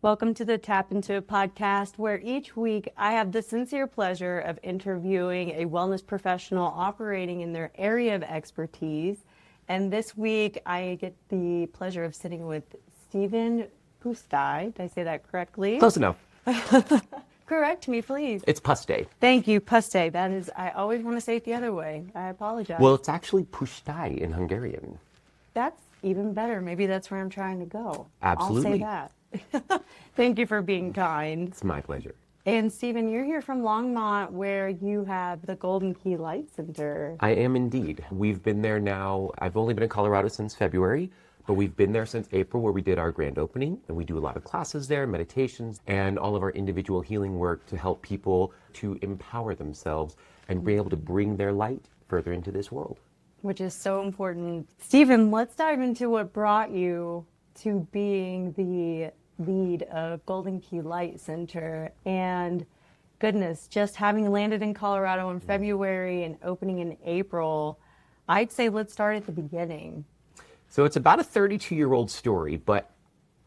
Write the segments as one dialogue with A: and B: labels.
A: Welcome to the Tap Intuit Podcast, where each week I have the sincere pleasure of interviewing a wellness professional operating in their area of expertise. And this week I get the pleasure of sitting with Stephen Pustai. Did I say that correctly?
B: Close enough.
A: Correct me, please.
B: It's Pustai.
A: Thank you, Pustai. That is, I always want to say it the other way. I apologize.
B: Well, it's actually Pustai in Hungarian.
A: That's even better. Maybe that's where I'm trying to go.
B: Absolutely.
A: I'll say that. Thank you for being kind.
B: It's my pleasure.
A: And Stephen, you're here from Longmont, where you have the Golden Key Light Center.
B: I am indeed. We've been there now. I've only been in Colorado since February, but we've been there since April, where we did our grand opening. And we do a lot of classes there, meditations, and all of our individual healing work to help people to empower themselves and be able to bring their light further into this world.
A: Which is so important. Stephen, let's dive into what brought you to being the lead of Golden Key Light Center. And goodness, just having landed in Colorado in February and opening in April, I'd say let's start at the beginning.
B: So it's about a 32-year-old story, but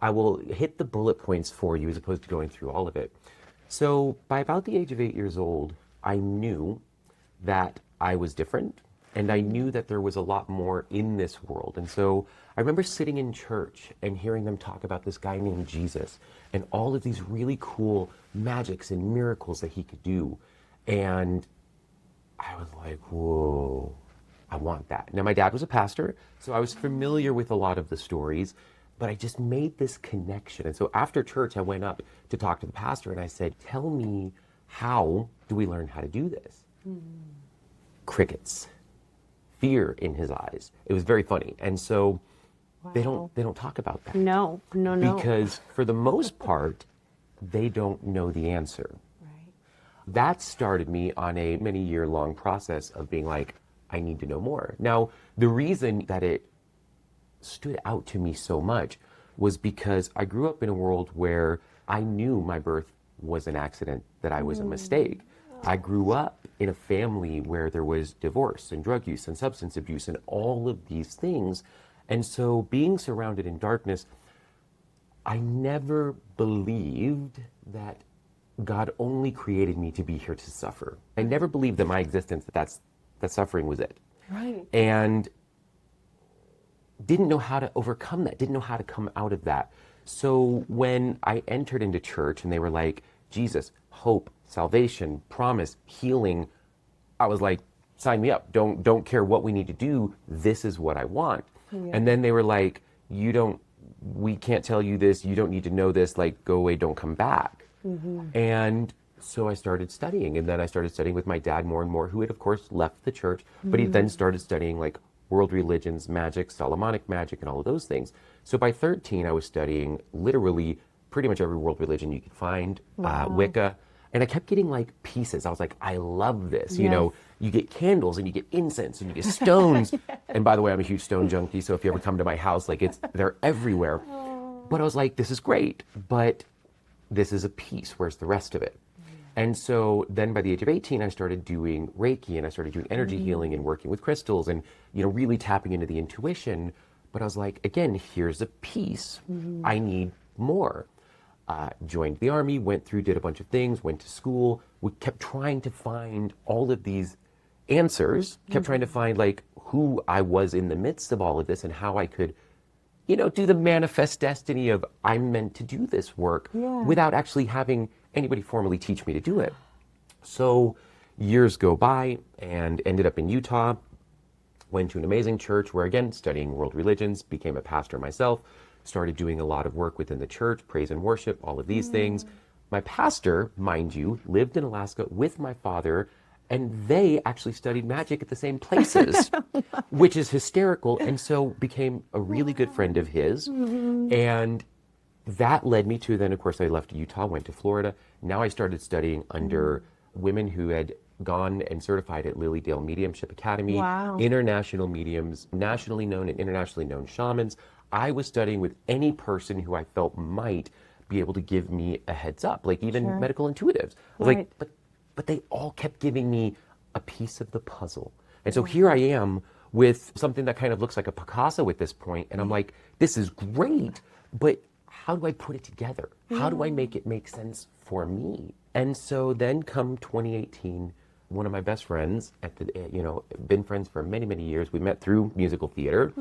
B: I will hit the bullet points for you as opposed to going through all of it. So by about the age of 8 years old, I knew that I was different, and I knew that there was a lot more in this world. And so I remember sitting in church and hearing them talk about this guy named Jesus and all of these really cool magics and miracles that he could do. And I was like, whoa, I want that. Now, my dad was a pastor, so I was familiar with a lot of the stories, but I just made this connection. And so after church, I went up to talk to the pastor and I said, tell me, how do we learn how to do this? Crickets. Fear in his eyes. It was very funny. And so they don't talk about that.
A: No.
B: Because for the most part, they don't know the answer.
A: Right.
B: That started me on a many-year-long process of being like, I need to know more. Now, the reason that it stood out to me so much was because I grew up in a world where I knew my birth was an accident, that I was a mistake. I grew up in a family where there was divorce and drug use and substance abuse and all of these things. And so being surrounded in darkness, I never believed that God only created me to be here to suffer. I never believed that my existence, that suffering was it.
A: Right.
B: And didn't know how to overcome that, didn't know how to come out of that. So when I entered into church and they were like, Jesus, hope, salvation, promise, healing, I was like, sign me up. Don't care what we need to do. This is what I want. Yeah. And then they were like, we can't tell you this. You don't need to know this. Like, go away, don't come back. And so I started studying. And then I started studying with my dad more and more, who had, of course, left the church. But he then started studying like world religions, magic, Solomonic magic, and all of those things. So by 13, I was studying literally pretty much every world religion you could find, Wicca. And I kept getting like pieces. I was like, I love this.
A: Yes.
B: You know, you get candles and you get incense and you get stones. And by the way, I'm a huge stone junkie. So if you ever come to my house, like they're everywhere. But I was like, this is great, but this is a piece. Where's the rest of it? And so then by the age of 18, I started doing Reiki and I started doing energy healing and working with crystals and, you know, really tapping into the intuition. But I was like, again, here's a piece. I need more. Joined the army, did a bunch of things, went to school. We kept trying to find all of these answers, kept trying to find like who I was in the midst of all of this and how I could, you know, do the manifest destiny of I'm meant to do this work without actually having anybody formally teach me to do it. So years go by and ended up in Utah, went to an amazing church where, again, studying world religions, became a pastor myself, started doing a lot of work within the church, praise and worship, all of these things. My pastor, mind you, lived in Alaska with my father, and they actually studied magic at the same places, which is hysterical, and so became a really good friend of his. And that led me to then, of course, I left Utah, went to Florida. Now I started studying under women who had gone and certified at Lily Dale Mediumship Academy, international mediums, nationally known and internationally known shamans. I was studying with any person who I felt might be able to give me a heads up, like even medical intuitives. I was like, but they all kept giving me a piece of the puzzle. And so here I am with something that kind of looks like a Picasso at this point, and I'm like, this is great, but how do I put it together? How do I make it make sense for me? And so then come 2018, one of my best friends been friends for many, many years. We met through musical theater,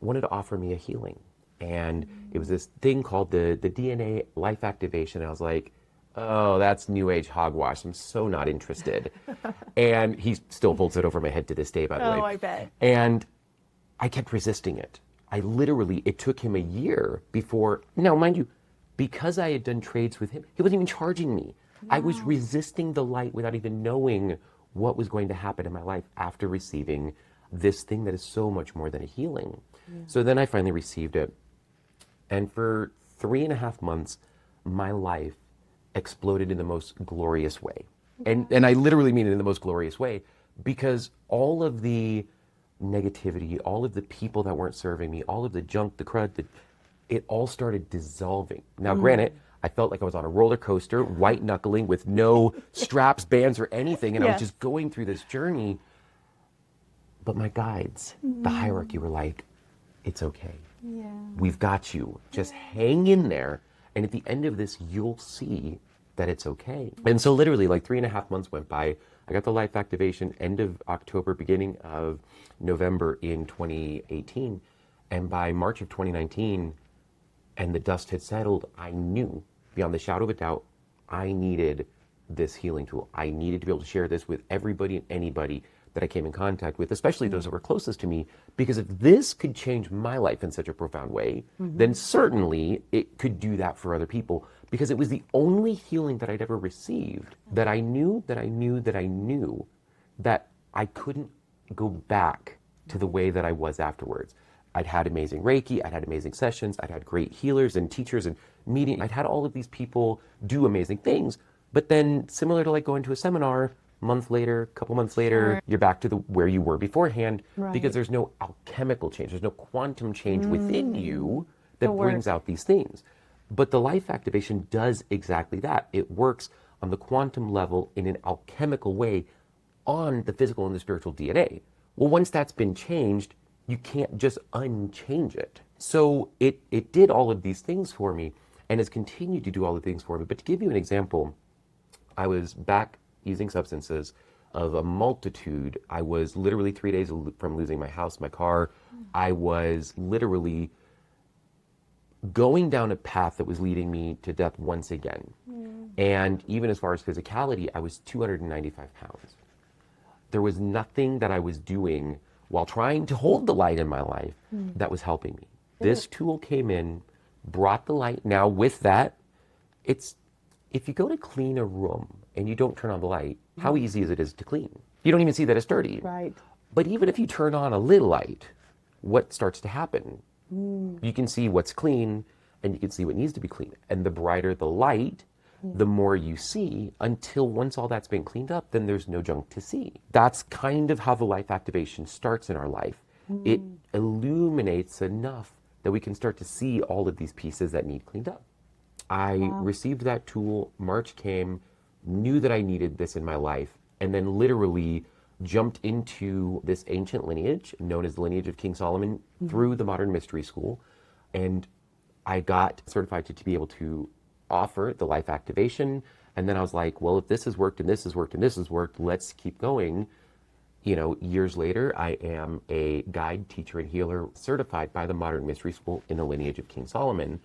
B: wanted to offer me a healing. And it was this thing called the DNA life activation. I was like, oh, that's new age hogwash. I'm so not interested. And he still holds it over my head to this day, by the way.
A: Oh, I bet.
B: And I kept resisting it. It took him a year before, now mind you, because I had done trades with him, he wasn't even charging me. Wow. I was resisting the light without even knowing what was going to happen in my life after receiving this thing that is so much more than a healing. Yeah. So then I finally received it. And for 3.5 months, my life exploded in the most glorious way. And I literally mean it in the most glorious way, because all of the negativity, all of the people that weren't serving me, all of the junk, the crud, it all started dissolving. Now, granted, I felt like I was on a roller coaster, white knuckling with no straps, bands, or anything, and I was just going through this journey. But my guides, the hierarchy, were like, it's okay. Yeah. We've got you. Just hang in there. And at the end of this, you'll see that it's okay. And so literally like 3.5 months went by. I got the life activation end of October, beginning of November in 2018. And by March of 2019, and the dust had settled, I knew beyond the shadow of a doubt, I needed this healing tool. I needed to be able to share this with everybody and anybody that I came in contact with, especially those that were closest to me, because if this could change my life in such a profound way, then certainly it could do that for other people, because it was the only healing that I'd ever received that I knew that I couldn't go back to the way that I was afterwards. I'd had amazing Reiki, I'd had amazing sessions, I'd had great healers and teachers and meetings. I'd had all of these people do amazing things, but then similar to like going to a seminar, month later, couple months later, you're back to where you were beforehand, because there's no alchemical change, there's no quantum change within you that brings out these things. But the life activation does exactly that. It works on the quantum level in an alchemical way on the physical and the spiritual DNA. Well, once that's been changed, you can't just unchange it. So it did all of these things for me and has continued to do all the things for me. But to give you an example, I was back using substances of a multitude. I was literally 3 days from losing my house, my car. I was literally going down a path that was leading me to death once again. And even as far as physicality, I was 295 pounds. There was nothing that I was doing while trying to hold the light in my life that was helping me. This tool came in, brought the light. Now with that, if you go to clean a room and you don't turn on the light, how easy is it to clean? You don't even see that it's dirty.
A: Right.
B: But even if you turn on a little light, what starts to happen? You can see what's clean and you can see what needs to be clean. And the brighter the light, the more you see, until once all that's been cleaned up, then there's no junk to see. That's kind of how the life activation starts in our life. It illuminates enough that we can start to see all of these pieces that need cleaned up. I received that tool, March came, knew that I needed this in my life, and then literally jumped into this ancient lineage known as the lineage of King Solomon through the Modern Mystery School. And I got certified to be able to offer the life activation. And then I was like, well, if this has worked and this has worked and this has worked, let's keep going. You know, years later, I am a guide, teacher, and healer certified by the Modern Mystery School in the lineage of King Solomon.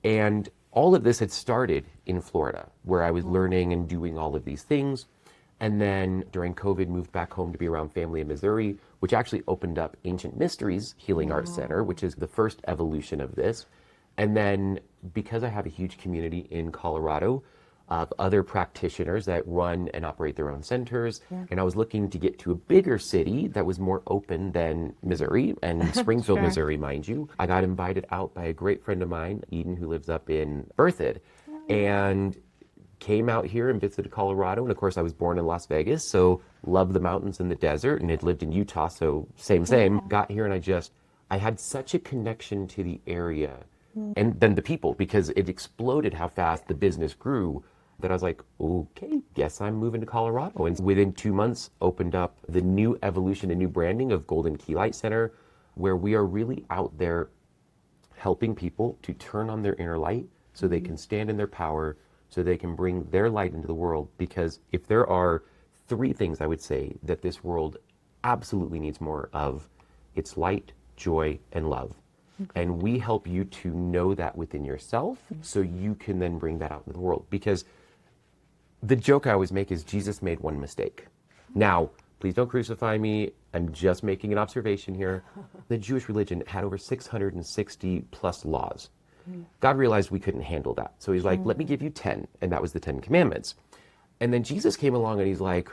B: And all of this had started in Florida, where I was learning and doing all of these things. And then during COVID, moved back home to be around family in Missouri, which actually opened up Ancient Mysteries Healing Arts Center, which is the first evolution of this. And then because I have a huge community in Colorado of other practitioners that run and operate their own centers, and I was looking to get to a bigger city that was more open than Missouri, and Springfield, Missouri, mind you. I got invited out by a great friend of mine, Eden, who lives up in Berthoud, and came out here and visited Colorado. And of course, I was born in Las Vegas, so loved the mountains and the desert, and had lived in Utah, so same. Got here and I had such a connection to the area and then the people, because it exploded how fast the business grew, that I was like, okay, guess I'm moving to Colorado. And within 2 months, opened up the new evolution and new branding of Golden Key Light Center, where we are really out there helping people to turn on their inner light so they can stand in their power, so they can bring their light into the world. Because if there are three things I would say that this world absolutely needs more of, it's light, joy, and love. And we help you to know that within yourself so you can then bring that out into the world. Because the joke I always make is Jesus made one mistake. Now, please don't crucify me. I'm just making an observation here. The Jewish religion had over 660 plus laws. God realized we couldn't handle that. So he's like, let me give you 10. And that was the 10 commandments. And then Jesus came along and he's like,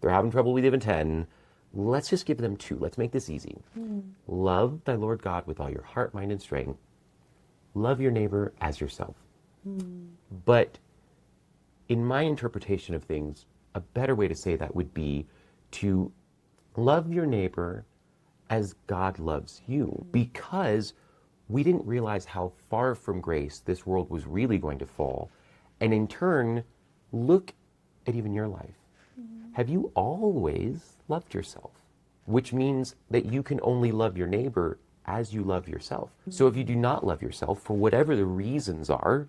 B: they're having trouble with even 10. Let's just give them 2. Let's make this easy. Love thy Lord God with all your heart, mind, and strength. Love your neighbor as yourself. But in my interpretation of things, a better way to say that would be to love your neighbor as God loves you, because we didn't realize how far from grace this world was really going to fall. And in turn, look at even your life. Have you always loved yourself? Which means that you can only love your neighbor as you love yourself. So if you do not love yourself, for whatever the reasons are,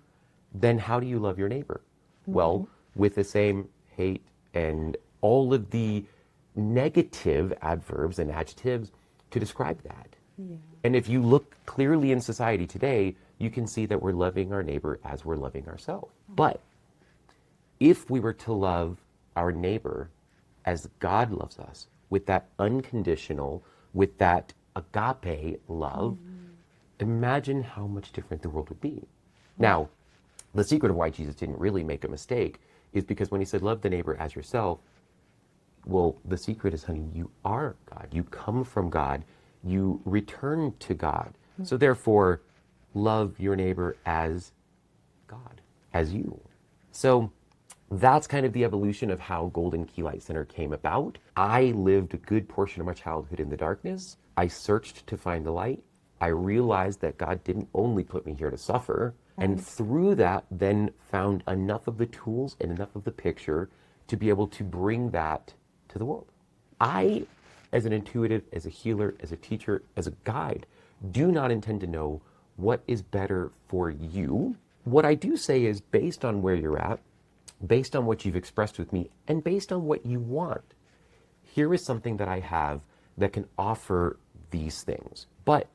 B: then how do you love your neighbor? Well, with the same hate and all of the negative adverbs and adjectives to describe that. And if you look clearly in society today, you can see that we're loving our neighbor as we're loving ourselves. But if we were to love our neighbor as God loves us, with that unconditional, with that agape love, imagine how much different the world would be. Now, the secret of why Jesus didn't really make a mistake is because when he said, love the neighbor as yourself, well, the secret is, honey, you are God. You come from God. You return to God. So therefore, love your neighbor as God, as you. So that's kind of the evolution of how Golden Key Light Center came about. I lived a good portion of my childhood in the darkness. I searched to find the light. I realized that God didn't only put me here to suffer. And through that, then found enough of the tools and enough of the picture to be able to bring that to the world. I, as an intuitive, as a healer, as a teacher, as a guide, do not intend to know what is better for you. What I do say is, based on where you're at, based on what you've expressed with me, and based on what you want, here is something that I have that can offer these things. But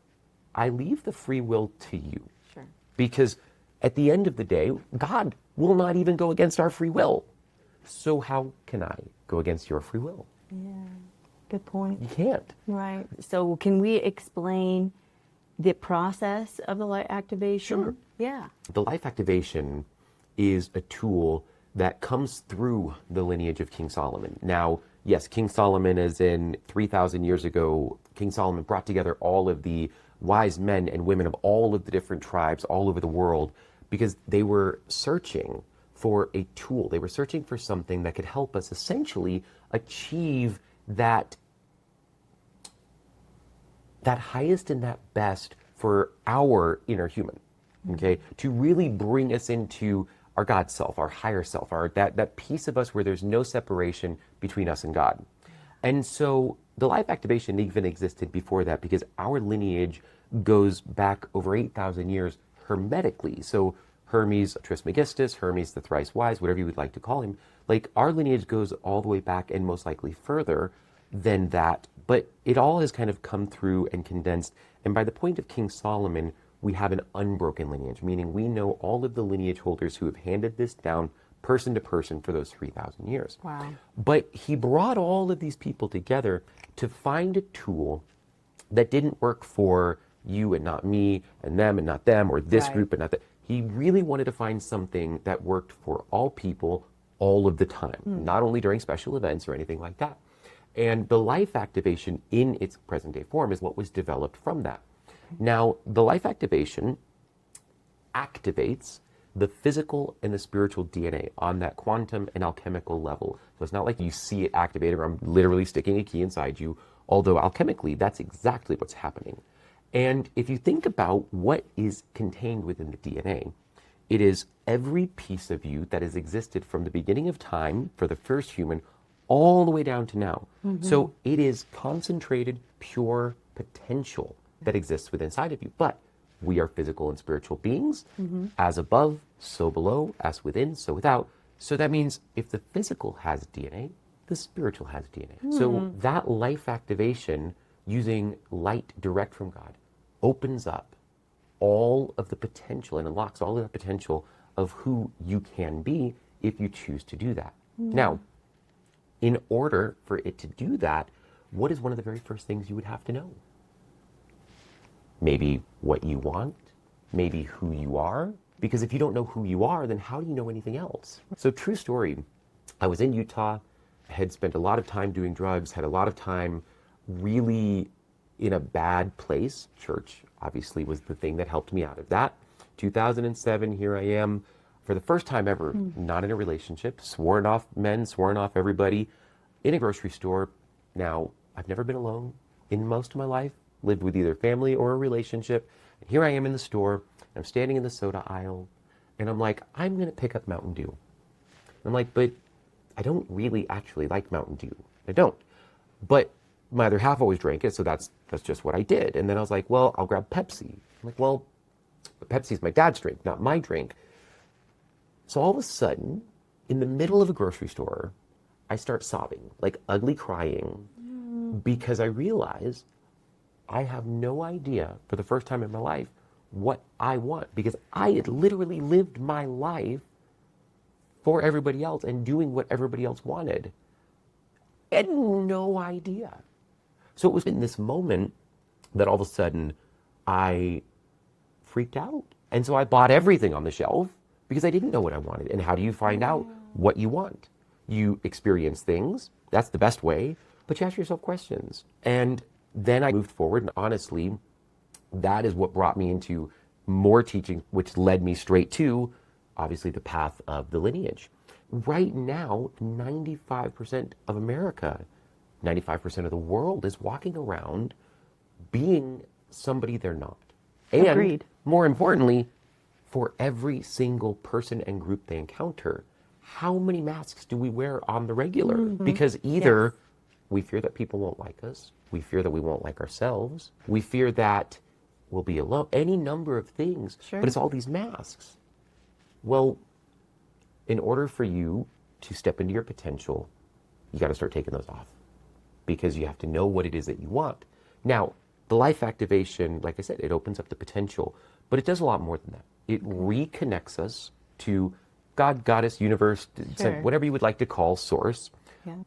B: I leave the free will to you.
A: Sure.
B: Because at the end of the day, God will not even go against our free will. So how can I go against your free will?
A: Yeah, good point.
B: You can't.
A: Right. So can we explain the process of the light activation?
B: Sure.
A: Yeah.
B: The life activation is a tool that comes through the lineage of King Solomon. Now, yes, King Solomon, as in 3,000 years ago, King Solomon brought together all of the wise men and women of all of the different tribes all over the world because they were searching for a tool. They were searching for something that could help us essentially achieve that highest and that best for our inner human, okay? To really bring us into our God self, our higher self, that piece of us where there's no separation between us and God. And so the life activation even existed before that because our lineage goes back over 8,000 years hermetically. So Hermes Trismegistus, Hermes the thrice wise, whatever you would like to call him, like our lineage goes all the way back and most likely further than that. But it all has kind of come through and condensed. And by the point of King Solomon, we have an unbroken lineage, meaning we know all of the lineage holders who have handed this down person to person for those 3,000 years.
A: Wow.
B: But he brought all of these people together to find a tool that didn't work for you and not me and them and not them, or this
A: Right.
B: group and not that. He really wanted to find something that worked for all people all of the time, not only during special events or anything like that. And the life activation in its present day form is what was developed from that. Now, the life activation activates the physical and the spiritual DNA on that quantum and alchemical level. So it's not like you see it activated or I'm literally sticking a key inside you, although alchemically, that's exactly what's happening. And if you think about what is contained within the DNA, it is every piece of you that has existed from the beginning of time for the first human all the way down to now. So it is concentrated, pure potential that exists within inside of you. But we are physical and spiritual beings, as above, so below, as within, so without. So that means if the physical has DNA, the spiritual has DNA. So that life activation using light direct from God opens up all of the potential and unlocks all of the potential of who you can be if you choose to do that. Now, in order for it to do that, what is one of the very first things you would have to know? Maybe what you want, maybe who you are. Because if you don't know who you are, then how do you know anything else? So true story, I was in Utah, had spent a lot of time doing drugs, had a lot of time really in a bad place. Church obviously was the thing that helped me out of that. 2007, here I am, for the first time ever, not in a relationship, sworn off men, sworn off everybody, in a grocery store. Now, I've never been alone in most of my life, lived with either family or a relationship. And here I am in the store, I'm standing in the soda aisle, and I'm like, I'm going to pick up Mountain Dew. I'm like, but I don't really actually like Mountain Dew. I don't. But my other half always drank it, so that's just what I did. And then I was like, well, I'll grab Pepsi. I'm like, well, Pepsi's my dad's drink, not my drink. So all of a sudden, in the middle of a grocery store, I start sobbing, like ugly crying, because I realize I have no idea, for the first time in my life, what I want, because I had literally lived my life for everybody else and doing what everybody else wanted. I had no idea. So it was in this moment that all of a sudden I freaked out. And so I bought everything on the shelf because I didn't know what I wanted. And how do you find out what you want? You experience things. That's the best way. But you ask yourself questions. And then I moved forward. And honestly, that is what brought me into more teaching, which led me straight to, obviously, the path of the lineage. Right now, 95% of America, 95% of the world is walking around being somebody they're not. And
A: Agreed.
B: More importantly, for every single person and group they encounter, how many masks do we wear on the regular? Because either we fear that people won't like us, we fear that we won't like ourselves, we fear that we'll be alone, any number of things, but it's all these masks. Well, in order for you to step into your potential, you got to start taking those off because you have to know what it is that you want. Now, the life activation, like I said, it opens up the potential, but it does a lot more than that. It reconnects us to God, Goddess, universe, whatever you would like to call source,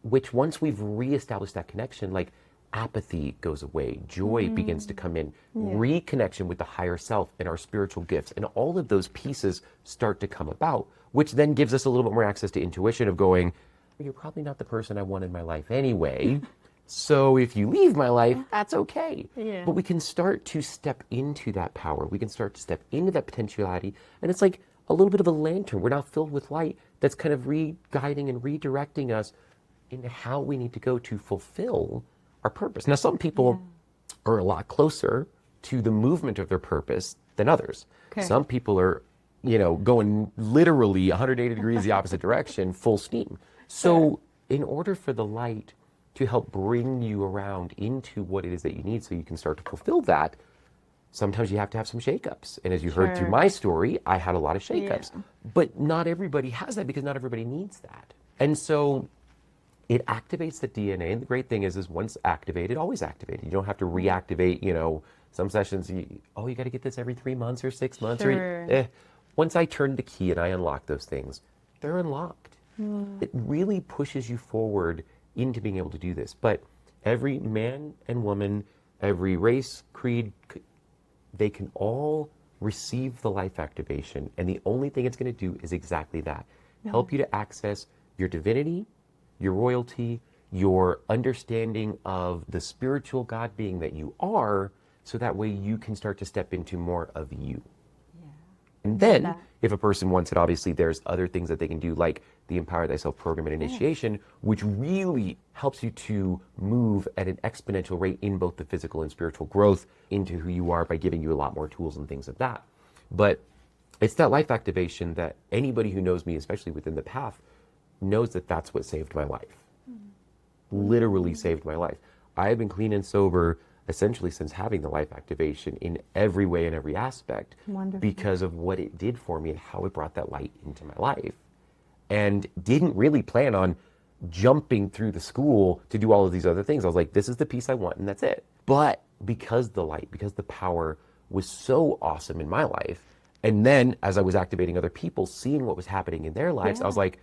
B: which once we've reestablished that connection, like apathy goes away, joy begins to come in, reconnection with the higher self and our spiritual gifts, and all of those pieces start to come about, which then gives us a little bit more access to intuition of going, you're probably not the person I want in my life anyway. So if you leave my life, that's okay. But we can start to step into that power. We can start to step into that potentiality. And it's like a little bit of a lantern. We're now filled with light that's kind of re-guiding and redirecting us into how we need to go to fulfill our purpose. Now, some people are a lot closer to the movement of their purpose than others. Some people are, going literally 180 degrees the opposite direction, full steam. So in order for the light to help bring you around into what it is that you need so you can start to fulfill that, sometimes you have to have some shakeups. And as you heard through my story, I had a lot of shakeups. But not everybody has that because not everybody needs that. And so it activates the DNA. And the great thing is once activated, always activated. You don't have to reactivate, some sessions, you got to get this every 3 months or 6 months. Once I turned the key and I unlocked those things, they're unlocked. It really pushes you forward into being able to do this. But every man and woman, every race, creed, they can all receive the life activation. And the only thing it's going to do is exactly that. Help you to access your divinity, your royalty, your understanding of the spiritual God being that you are, so that way you can start to step into more of you. And then, if a person wants it, obviously there's other things that they can do, like the Empower Thyself program and initiation, which really helps you to move at an exponential rate in both the physical and spiritual growth into who you are by giving you a lot more tools and things of that. But it's that life activation that anybody who knows me, especially within the path, knows that that's what saved my life. Literally saved my life. I have been clean and sober essentially since having the life activation in every way and every aspect.
A: Wonderful.
B: Because of what it did for me and how it brought that light into my life. And didn't really plan on jumping through the school to do all of these other things. I was like, this is the piece I want and that's it. But because the light, because the power was so awesome in my life, and then as I was activating other people, seeing what was happening in their lives, I was like,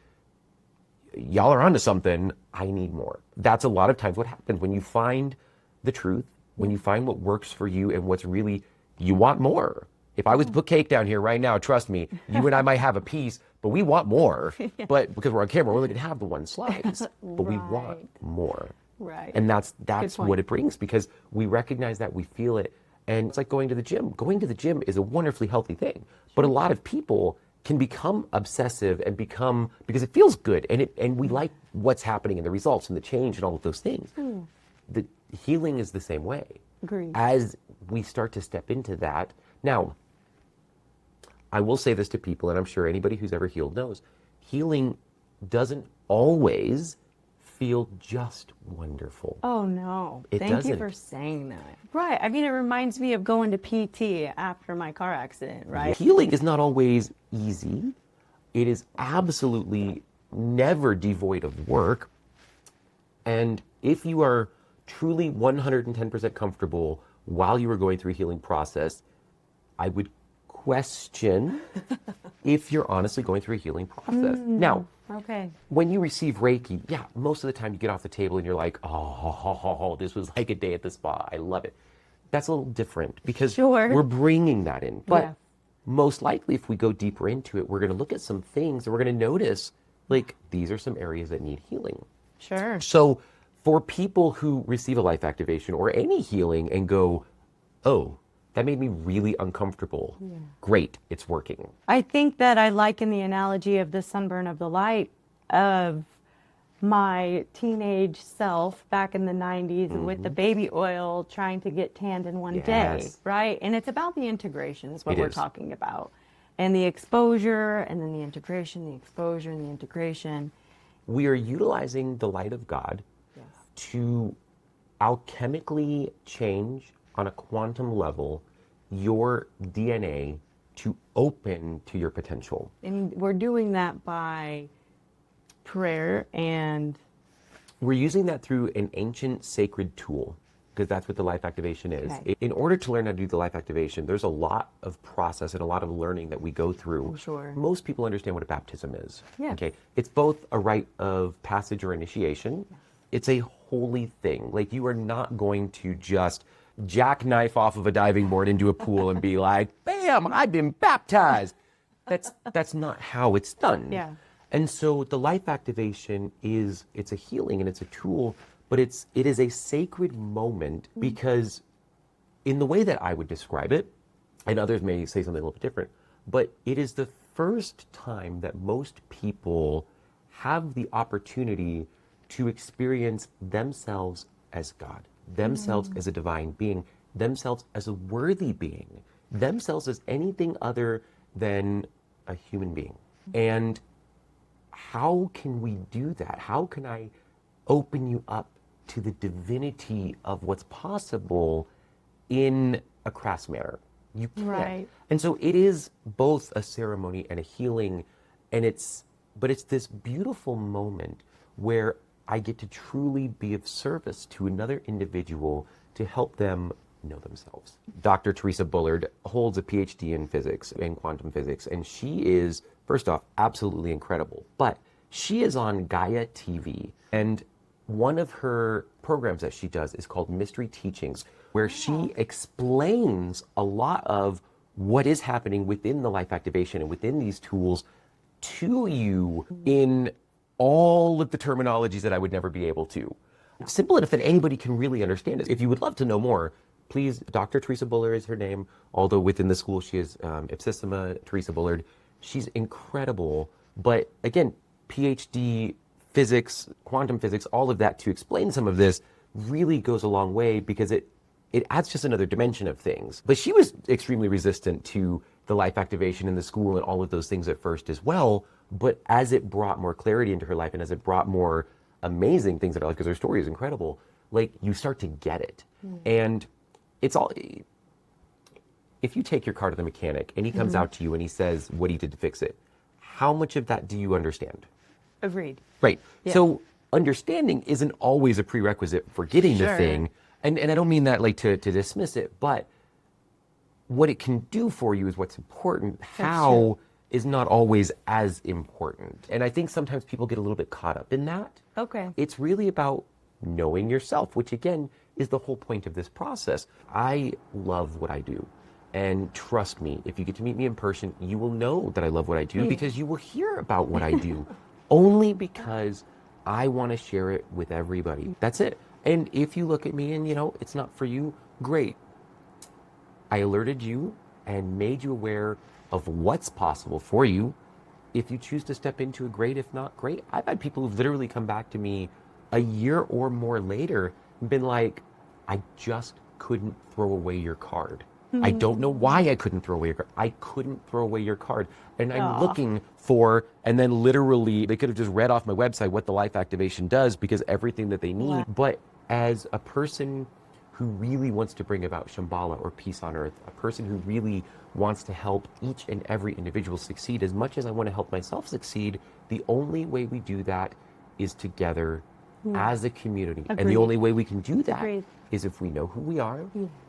B: y'all are onto something. I need more. That's a lot of times what happens when you find the truth, when you find what works for you and what's really, you want more. If I was to put cake down here right now, trust me, you and I might have a piece, but we want more. But because we're on camera, we're only gonna have the one slice, but we want more.
A: Right.
B: And that's what it brings, because we recognize that, we feel it. And it's like going to the gym. Going to the gym is a wonderfully healthy thing. But a lot of people can become obsessive and become, because it feels good and we like what's happening and the results and the change and all of those things. The healing is the same way.
A: Agreed.
B: As we start to step into that. Now, I will say this to people, and I'm sure anybody who's ever healed knows, healing doesn't always feel just wonderful.
A: Oh, no.
B: It
A: Thank you
B: doesn't.
A: for saying that. Right. I mean, it reminds me of going to PT after my car accident, right?
B: Healing is not always easy. It is absolutely never devoid of work. And if you are truly 110% comfortable while you are going through a healing process, I would question if you're honestly going through a healing process. Now,
A: okay,
B: when you receive Reiki, yeah, most of the time you get off the table and you're like, oh, this was like a day at the spa. I love it. That's a little different because we're bringing that in. But most likely, if we go deeper into it, we're going to look at some things and we're going to notice, like, these are some areas that need healing.
A: Sure.
B: So for people who receive a life activation or any healing and go, oh, that made me really uncomfortable. Great, it's working.
A: I think that I liken the analogy of the sunburn of the light of my teenage self back in the 90s with the baby oil trying to get tanned in one day, right? And it's about the integration is what we're talking about. And the exposure, and then the integration, the exposure, and the integration.
B: We are utilizing the light of God to alchemically change on a quantum level your DNA to open to your potential.
A: And we're doing that by prayer, and
B: we're using that through an ancient sacred tool, because that's what the life activation is. In order to learn how to do the life activation, there's a lot of process and a lot of learning that we go through. Most people understand what a baptism is. Okay, it's both a rite of passage or initiation. It's a holy thing. Like, you are not going to just jackknife off of a diving board into a pool and be like, bam, I've been baptized. That's not how it's done. And so the life activation it's a healing and it's a tool, but it is a sacred moment, because in the way that I would describe it, and others may say something a little bit different, but it is the first time that most people have the opportunity to experience themselves as God, themselves as a divine being, themselves as a worthy being, themselves as anything other than a human being. And how can we do that? How can I open you up to the divinity of what's possible in a crass manner? You can't. And so it is both a ceremony and a healing, and but it's this beautiful moment where I get to truly be of service to another individual to help them know themselves. Dr. Teresa Bullard holds a PhD in physics and quantum physics, and she is, first off, absolutely incredible. But she is on Gaia TV, and one of her programs that she does is called Mystery Teachings, where she explains a lot of what is happening within the life activation and within these tools to you in all of the terminologies that I would never be able to. Simple enough that anybody can really understand it. If you would love to know more, please, Dr. Teresa Bullard is her name, although within the school she is Ipsissima Teresa Bullard. She's incredible, but again, PhD, physics, quantum physics, all of that to explain some of this really goes a long way, because it adds just another dimension of things. But she was extremely resistant to the life activation in the school and all of those things at first as well. But as it brought more clarity into her life, and as it brought more amazing things in her life, because her story is incredible, like, you start to get it. And it's all, if you take your car to the mechanic and he comes out to you and he says what he did to fix it, how much of that do you understand?
A: Agreed.
B: Right.
A: Yeah.
B: So understanding isn't always a prerequisite for getting the
A: Sure.
B: thing. And I don't mean that like to dismiss it, but what it can do for you is what's important. How is not always as important. And I think sometimes people get a little bit caught up in that.
A: Okay.
B: It's really about knowing yourself, which again is the whole point of this process. I love what I do. And trust me, if you get to meet me in person, you will know that I love what I do because you will hear about what I do only because I want to share it with everybody. That's it. And if you look at me and, it's not for you, great. I alerted you and made you aware of what's possible for you. If you choose to step into it, great. If not, great. I've had people who've literally come back to me a year or more later and been like, I just couldn't throw away your card. I don't know why I couldn't throw away your card. I couldn't throw away your card. And I'm looking for, and then literally they could have just read off my website what the life activation does because everything that they need.
A: Wow.
B: But as a person who really wants to bring about Shambhala or peace on earth, a person who really wants to help each and every individual succeed as much as I want to help myself succeed, the only way we do that is together as a community. And
A: Agreed.
B: the only way we can do that
A: Agreed.
B: is if we know who we are,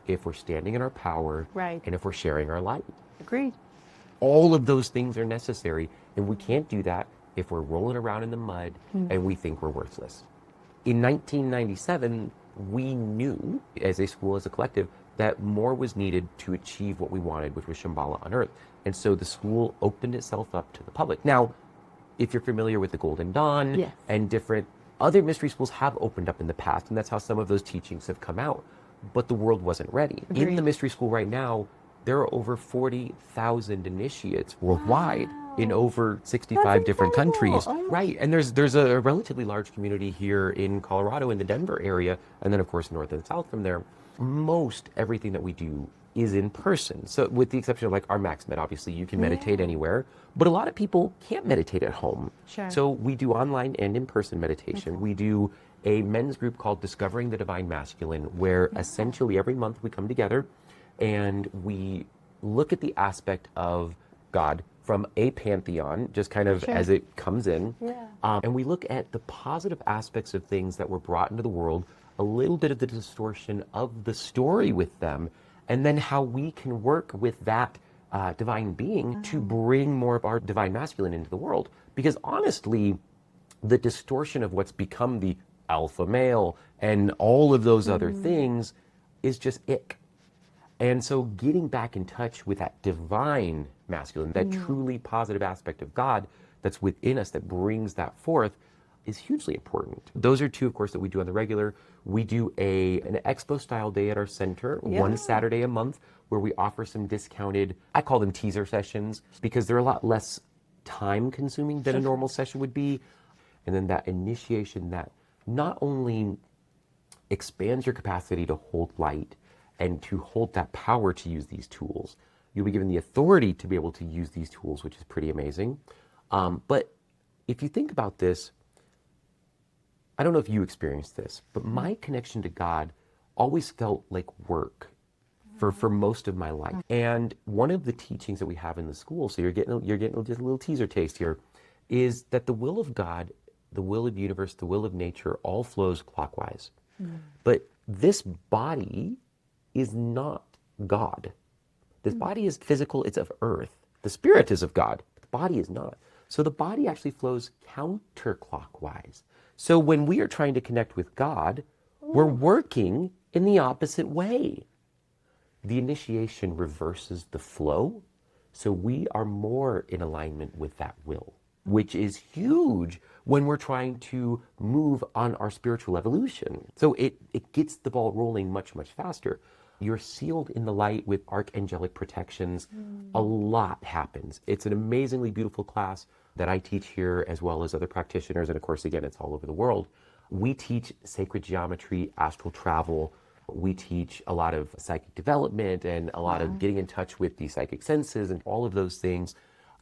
B: if we're standing in our power,
A: Right.
B: and if we're sharing our light.
A: Agreed.
B: All of those things are necessary, and we can't do that if we're rolling around in the mud and we think we're worthless. In 1997, we knew, as a school, as a collective, that more was needed to achieve what we wanted, which was Shambhala on Earth. And so the school opened itself up to the public. Now, if you're familiar with the Golden Dawn
A: Yes.
B: and different other mystery schools have opened up in the past, and that's how some of those teachings have come out. But the world wasn't ready. In
A: Agreed.
B: the mystery school right now, there are over 40,000 initiates worldwide in over 65
A: That's
B: different
A: incredible.
B: countries.
A: Oh my-
B: Right, and there's a relatively large community here in Colorado, in the Denver area, and then of course north and south from there. Most everything that we do is in person. So with the exception of like our MaxMed, obviously you can meditate anywhere, but a lot of people can't meditate at home.
A: Sure.
B: So we do online and in-person meditation. We do a men's group called Discovering the Divine Masculine, where essentially every month we come together and we look at the aspect of God from a pantheon, just kind of as it comes in. And we look at the positive aspects of things that were brought into the world, a little bit of the distortion of the story with them, and then how we can work with that divine being to bring more of our divine masculine into the world. Because honestly, the distortion of what's become the alpha male and all of those other things is just ick. And so getting back in touch with that divine masculine, that truly positive aspect of God that's within us that brings that forth is hugely important. Those are two, of course, that we do on the regular. We do an expo style day at our center, one Saturday a month, where we offer some discounted, I call them teaser sessions, because they're a lot less time consuming than a normal session would be. And then that initiation that not only expands your capacity to hold light and to hold that power to use these tools, you'll be given the authority to be able to use these tools, which is pretty amazing. But if you think about this, I don't know if you experienced this, but my connection to God always felt like work for most of my life. And one of the teachings that we have in the school, so you're getting just a little teaser taste here, is that the will of God, the will of the universe, the will of nature, all flows clockwise. But this body is not God. This body is physical, it's of earth. The spirit is of God, but the body is not. So the body actually flows counterclockwise. So when we are trying to connect with God, we're working in the opposite way. The initiation reverses the flow, so we are more in alignment with that will, which is huge when we're trying to move on our spiritual evolution. So it gets the ball rolling much, much faster. You're sealed in the light with archangelic protections. A lot happens. It's an amazingly beautiful class that I teach here, as well as other practitioners. And of course, again, it's all over the world. We teach sacred geometry, astral travel. We teach a lot of psychic development and a lot of getting in touch with the psychic senses and all of those things.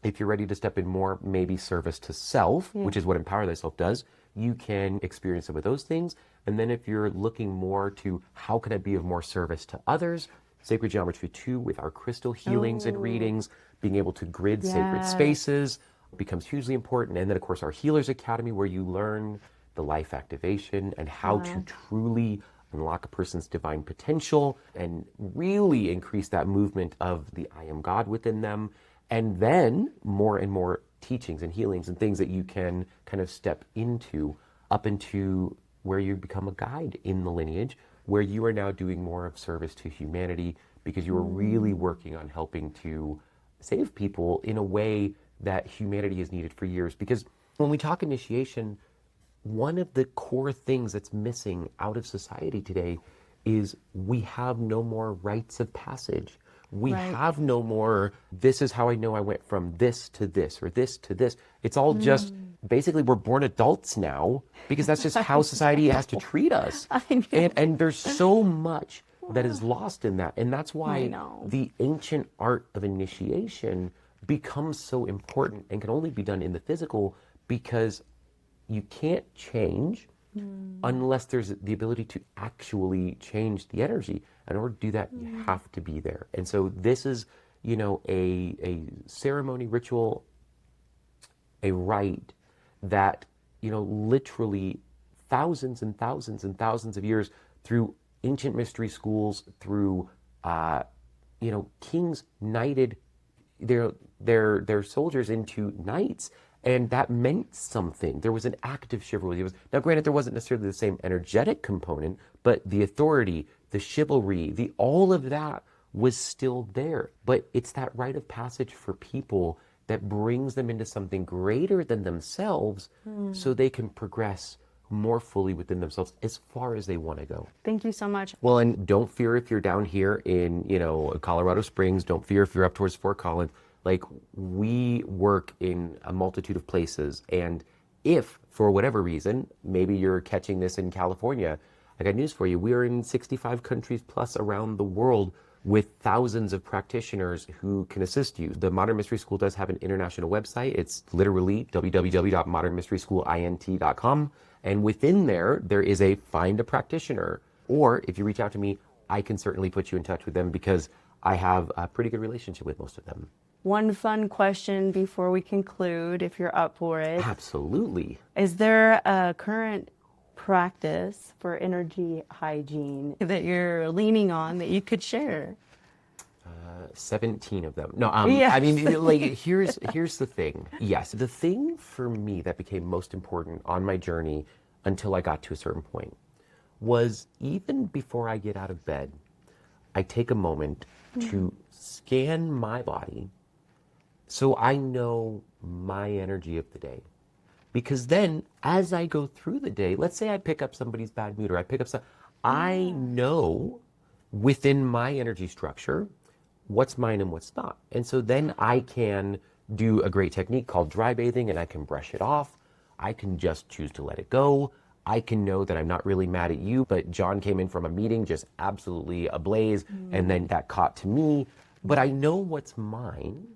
B: If you're ready to step in more, maybe service to self, which is what Empower Thyself does, you can experience some of those things. And then if you're looking more to how can I be of more service to others, Sacred Geometry 2 with our crystal healings and readings, being able to grid sacred spaces becomes hugely important. And then, of course, our Healers Academy, where you learn the life activation and how to truly unlock a person's divine potential and really increase that movement of the I am God within them. And then more and more teachings and healings and things that you can kind of step into up into where you become a guide in the lineage, where you are now doing more of service to humanity because you are really working on helping to save people in a way that humanity has needed for years. Because when we talk initiation, one of the core things that's missing out of society today is we have no more rites of passage. We have no more, this is how I know I went from this to this or this to this. It's all just, basically we're born adults now because that's just how society has to treat us. And there's so much that is lost in that. And that's why the ancient art of initiation becomes so important and can only be done in the physical, because you can't change unless there's the ability to actually change the energy. In order to do that, you have to be there. And so this is, a ceremony, ritual, a rite that, literally thousands and thousands and thousands of years through ancient mystery schools, through, kings knighted their soldiers into knights. And that meant something. There was an act of chivalry. Now, granted, there wasn't necessarily the same energetic component, but the authority, the chivalry, all of that was still there. But it's that rite of passage for people that brings them into something greater than themselves so they can progress more fully within themselves as far as they want to go.
A: Thank you so much.
B: Well, and don't fear if you're down here in, Colorado Springs. Don't fear if you're up towards Fort Collins. Like, we work in a multitude of places. And if, for whatever reason, maybe you're catching this in California, I got news for you. We are in 65 countries plus around the world with thousands of practitioners who can assist you. The Modern Mystery School does have an international website. It's literally www.modernmysteryschoolinT.com. And within there is a find a practitioner. Or if you reach out to me, I can certainly put you in touch with them because I have a pretty good relationship with most of them.
A: One fun question before we conclude, if you're up for it.
B: Absolutely.
A: Is there a current practice for energy hygiene that you're leaning on that you could share?
B: 17 of them. No, I mean, like, here's the thing. Yes, the thing for me that became most important on my journey until I got to a certain point was, even before I get out of bed, I take a moment to scan my body so I know my energy of the day. Because then, as I go through the day, let's say I pick up somebody's bad mood, or I pick up I know within my energy structure what's mine and what's not. And so then I can do a great technique called dry bathing, and I can brush it off. I can just choose to let it go. I can know that I'm not really mad at you, but John came in from a meeting just absolutely ablaze, and then that caught to me. But I know what's mine,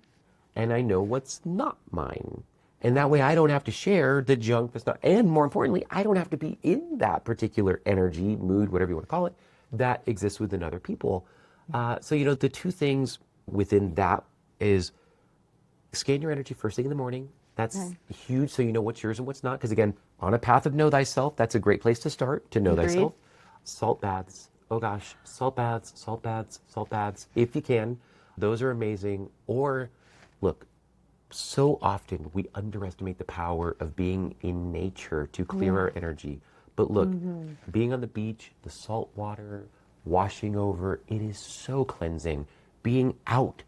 B: and I know what's not mine. And that way I don't have to share the junk that's not, and more importantly, I don't have to be in that particular energy, mood, whatever you want to call it, that exists within other people. So, the two things within that is scan your energy first thing in the morning. That's huge, so you know what's yours and what's not. Because again, on a path of know thyself, that's a great place to start, to know thyself. Salt baths. Oh gosh, salt baths, salt baths, salt baths. If you can, those are amazing. Or, look, so often we underestimate the power of being in nature to clear our energy. But look, being on the beach, the salt water, washing over, it is so cleansing. Being out,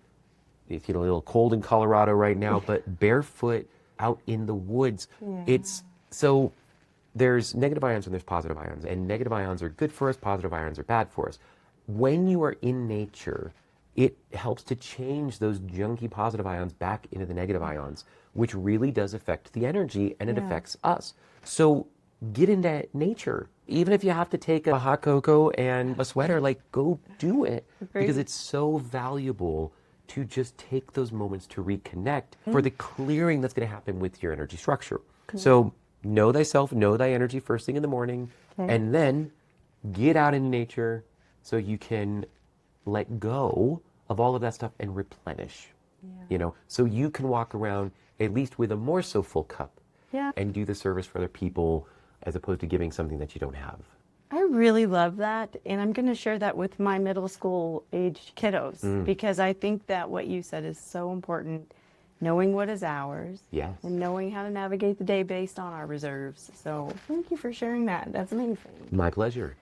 B: it's a little cold in Colorado right now, but barefoot out in the woods, it's so there's negative ions and there's positive ions, and negative ions are good for us, positive ions are bad for us. When you are in nature, it helps to change those junky positive ions back into the negative ions, which really does affect the energy, and it affects us. So get into nature. Even if you have to take a hot cocoa and a sweater, go do it. Because it's so valuable to just take those moments to reconnect for the clearing that's going to happen with your energy structure. So know thyself, know thy energy first thing in the morning,
A: Okay.
B: and then get out in nature so you can let go of all of that stuff and replenish. So you can walk around at least with a more so full cup
A: Yeah.
B: and do the service for other people as opposed to giving something that you don't have.
A: I really love that. And I'm going to share that with my middle school aged kiddos because I think that what you said is so important. Knowing what is ours.
B: Yes.
A: And knowing how to navigate the day based on our reserves. So thank you for sharing that. That's amazing.
B: My pleasure.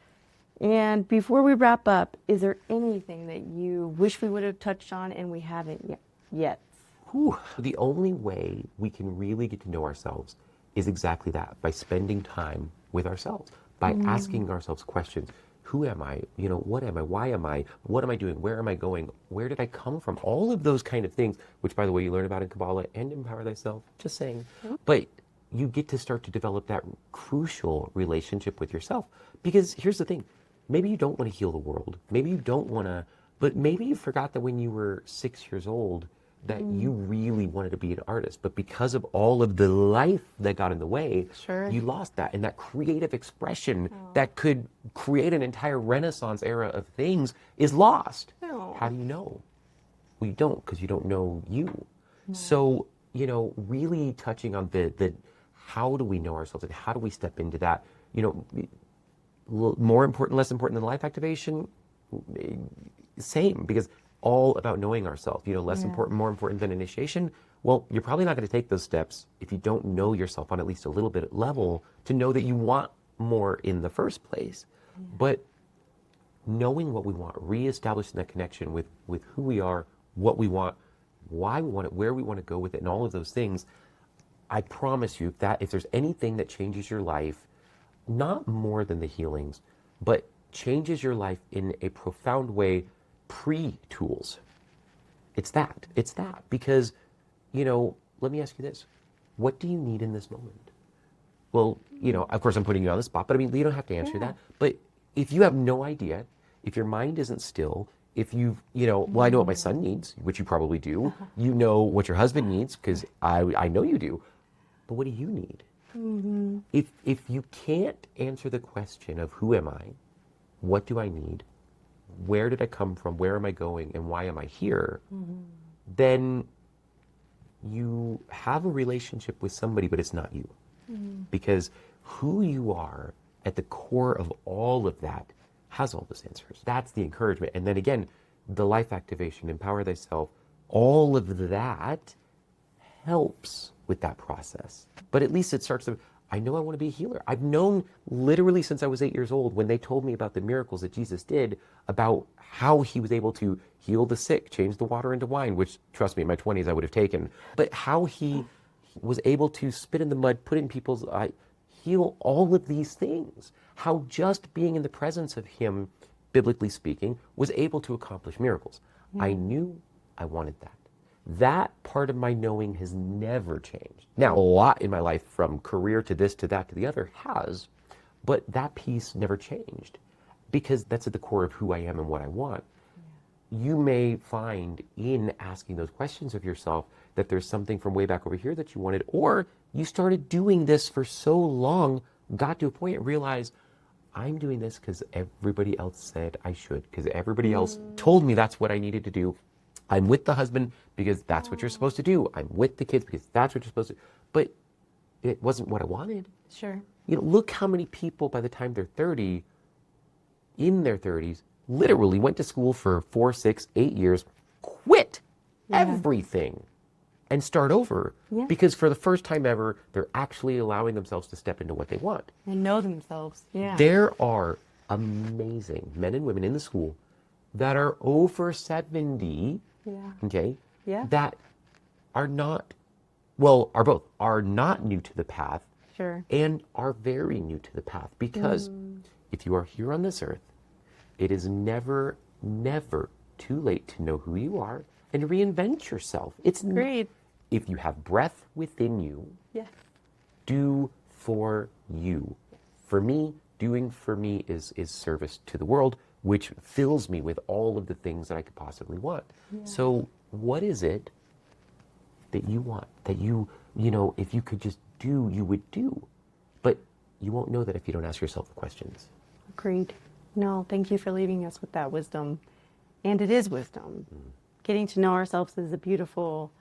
A: And before we wrap up, is there anything that you wish we would have touched on and we haven't yet?
B: Whew. The only way we can really get to know ourselves is exactly that, by spending time with ourselves, by asking ourselves questions. Who am I? What am I? Why am I? What am I doing? Where am I going? Where did I come from? All of those kind of things, which, by the way, you learn about in Kabbalah and Empower Thyself, just saying. But you get to start to develop that crucial relationship with yourself. Because here's the thing. Maybe you don't want to heal the world. Maybe you don't want to, but maybe you forgot that when you were 6 years old, that you really wanted to be an artist. But because of all of the life that got in the way,
A: Sure.
B: you lost that. And that creative expression that could create an entire Renaissance era of things is lost.
A: Oh.
B: How do you know? Well, you don't, because you don't know you. So, really touching on the how do we know ourselves and how do we step into that, more important, less important than life activation, same, because all about knowing ourselves, less important, more important than initiation. Well, you're probably not going to take those steps if you don't know yourself on at least a little bit level to know that you want more in the first place. But knowing what we want, reestablishing that connection with who we are, what we want, why we want it, where we want to go with it, and all of those things, I promise you that if there's anything that changes your life, not more than the healings, but changes your life in a profound way pre-tools, it's that. Because, let me ask you this. What do you need in this moment? Well, of course I'm putting you on the spot, but I mean, you don't have to answer that. But if you have no idea, if your mind isn't still, if you've, well, I know what my son needs, which you probably do. You know what your husband needs, because I know you do. But what do you need? If you can't answer the question of who am I, what do I need, where did I come from, where am I going, and why am I here, then you have a relationship with somebody, but it's not you. Because who you are at the core of all of that has all those answers. That's the encouragement. And then again, the life activation, empower thyself, all of that helps with that process. But at least it starts to, I know I want to be a healer. I've known literally since I was 8 years old, when they told me about the miracles that Jesus did, about how he was able to heal the sick, change the water into wine, which, trust me, in my 20s I would have taken. But how he was able to spit in the mud, put it in people's eye, heal all of these things. How just being in the presence of him, biblically speaking, was able to accomplish miracles. I knew I wanted that. That part of my knowing has never changed. Now, a lot in my life, from career to this, to that, to the other, has, but that piece never changed, because that's at the core of who I am and what I want. You may find in asking those questions of yourself that there's something from way back over here that you wanted, or you started doing this for so long, got to a point and realized, I'm doing this because everybody else said I should, because everybody else told me that's what I needed to do. I'm with the husband because that's what you're supposed to do. I'm with the kids because that's what you're supposed to do. But it wasn't what I wanted.
A: Sure.
B: Look how many people by the time they're 30, in their 30s, literally went to school for 4, 6, 8 years, quit everything, and start over.
A: Yeah.
B: Because for the first time ever, they're actually allowing themselves to step into what they want.
A: And know themselves. Yeah.
B: There are amazing men and women in the school that are over 70, okay, that are not, well, are both, are not new to the path,
A: Sure.
B: and are very new to the path. Because if you are here on this earth, it is never, never too late to know who you are and reinvent yourself. It's
A: Agreed.
B: If you have breath within you,
A: Yeah.
B: do for you. For me, doing for me is service to the world, which fills me with all of the things that I could possibly want. So what is it that you want, that you know, if you could just do, you would do? But you won't know that if you don't ask yourself the questions.
A: Agreed. No, thank you for leaving us with that wisdom. And it is wisdom. Getting to know ourselves is a beautiful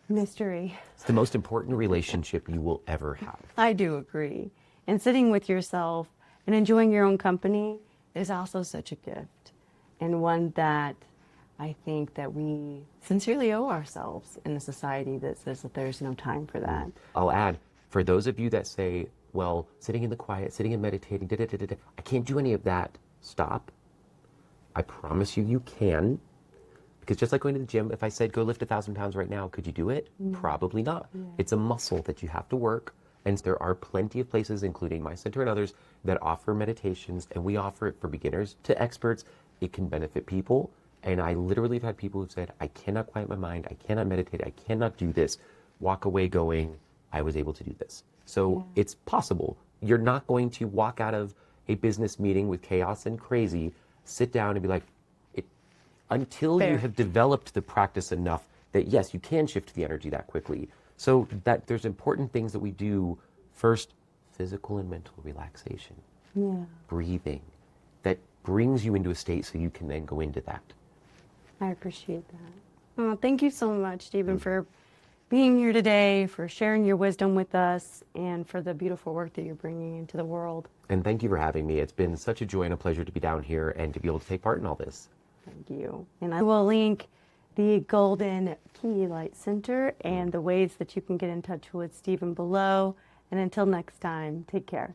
A: mystery.
B: It's the most important relationship you will ever have.
A: I do agree. And sitting with yourself and enjoying your own company is also such a gift, and one that I think that we sincerely owe ourselves in a society that says that there's no time for that.
B: I'll add, for those of you that say, well, sitting in the quiet, sitting and meditating, I can't do any of that, stop. I promise you, you can. Because just like going to the gym, if I said, go lift 1,000 pounds right now, could you do it? Probably not. Yeah. It's a muscle that you have to work. And there are plenty of places, including my center and others, that offer meditations. And we offer it for beginners to experts. It can benefit people. And I literally have had people who've said, I cannot quiet my mind. I cannot meditate. I cannot do this. Walk away going, I was able to do this. So it's possible. You're not going to walk out of a business meeting with chaos and crazy, sit down and be like, until you have developed the practice enough that, yes, you can shift the energy that quickly. So that there's important things that we do. First, physical and mental relaxation, breathing, that brings you into a state so you can then go into that.
A: I appreciate that. Oh, thank you so much, Stephen, for being here today, for sharing your wisdom with us, and for the beautiful work that you're bringing into the world.
B: And thank you for having me. It's been such a joy and a pleasure to be down here and to be able to take part in all this.
A: Thank you. And I will link the Golden Key Light Center and the ways that you can get in touch with Stephen below. And until next time, take care.